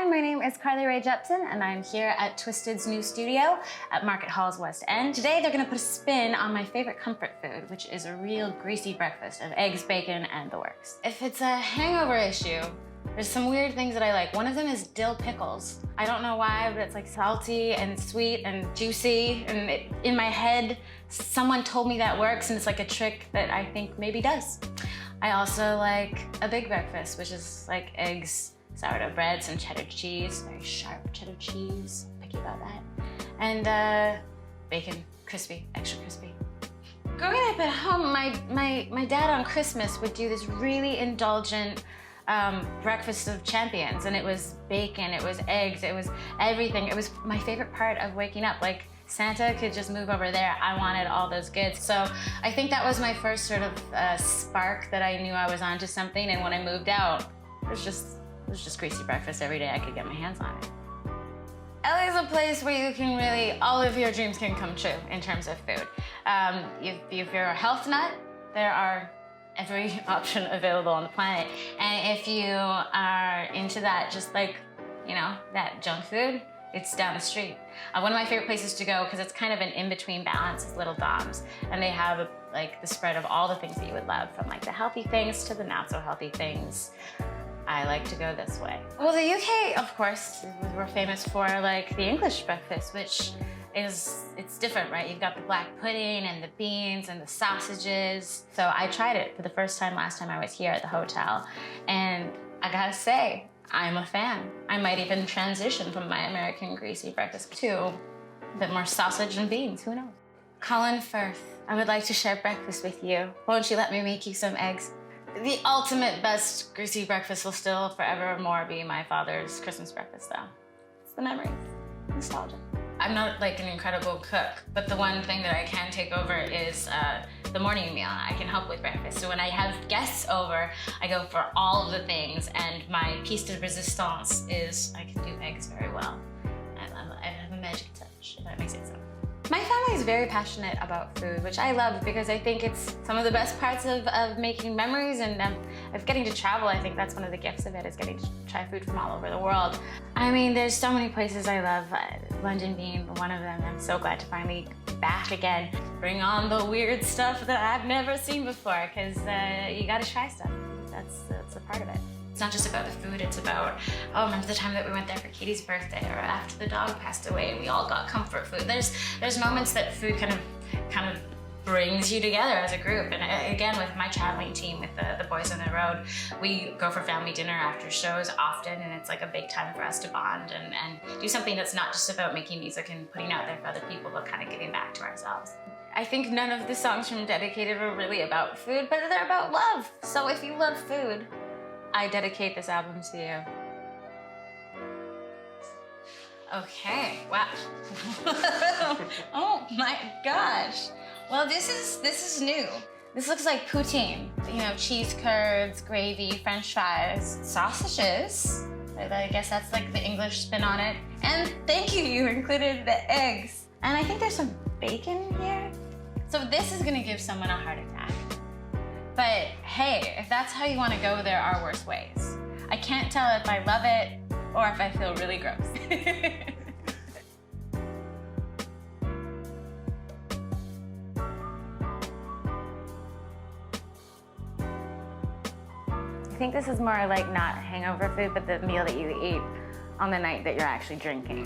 Hi, my name is Carly Rae Jepsen, and I'm here at Twisted's new studio at Market Hall's West End. Today, they're gonna put a spin on my favorite comfort food, which is a real greasy breakfast of eggs, bacon, and the works. If it's a hangover issue, there's some weird things that I like. One of them is dill pickles. I don't know why, but it's like salty and sweet and juicy, and in my head, someone told me that works, and it's like a trick that I think maybe does. I also like a big breakfast, which is like eggs, sourdough bread, some cheddar cheese, very sharp cheddar cheese, picky about that, and bacon, crispy, extra crispy. Growing up at home, my dad on Christmas would do this really indulgent breakfast of champions, and it was bacon, it was eggs, it was everything. It was my favorite part of waking up. Like, Santa could just move over there. I wanted all those goods. So I think that was my first sort of spark that I knew I was onto something, and when I moved out, it was just greasy breakfast every day I could get my hands on it. LA is a place where you can really, all of your dreams can come true in terms of food. If you're a health nut, there are every option available on the planet. And if you are into that, just like, you know, that junk food, it's down the street. One of my favorite places to go, because it's kind of an in-between balance, is Little Dom's. And they have like the spread of all the things that you would love, from like the healthy things to the not so healthy things. I like to go this way. Well, the UK, of course, we're famous for like the English breakfast, which it's different, right? You've got the black pudding and the beans and the sausages. So I tried it for the first time last time I was here at the hotel. And I gotta say, I'm a fan. I might even transition from my American greasy breakfast to a bit more sausage and beans, who knows? Colin Firth, I would like to share breakfast with you. Won't you let me make you some eggs? The ultimate best greasy breakfast will still forevermore be my father's Christmas breakfast, though. It's the memories, nostalgia. I'm not like an incredible cook, but the one thing that I can take over is the morning meal. I can help with breakfast. So when I have guests over, I go for all of the things, and my piece de resistance is I can do eggs very well. I have a magic touch, if that makes sense. My family is very passionate about food, which I love because I think it's some of the best parts of making memories and of getting to travel. I think that's one of the gifts of it, is getting to try food from all over the world. I mean, there's so many places I love, London being one of them. I'm so glad to finally be back again. Bring on the weird stuff that I've never seen before, because you gotta try stuff. That's a part of it. It's not just about the food, it's about, oh, remember the time that we went there for Katie's birthday, or after the dog passed away and we all got comfort food. There's moments that food kind of brings you together as a group. And again, with my traveling team, with the Boys on the Road, we go for family dinner after shows often, and it's like a big time for us to bond and do something that's not just about making music and putting out there for other people, but kind of giving back to ourselves. I think none of the songs from Dedicated were really about food, but they're about love. So if you love food, I dedicate this album to you. Okay, wow. Oh my gosh. Well, this is new. This looks like poutine. You know, cheese curds, gravy, French fries, sausages. I guess that's like the English spin on it. And thank you, you included the eggs. And I think there's some bacon here. So this is gonna give someone a heart attack. But hey, if that's how you want to go, there are worse ways. I can't tell if I love it or if I feel really gross. I think this is more like not hangover food, but the meal that you eat on the night that you're actually drinking.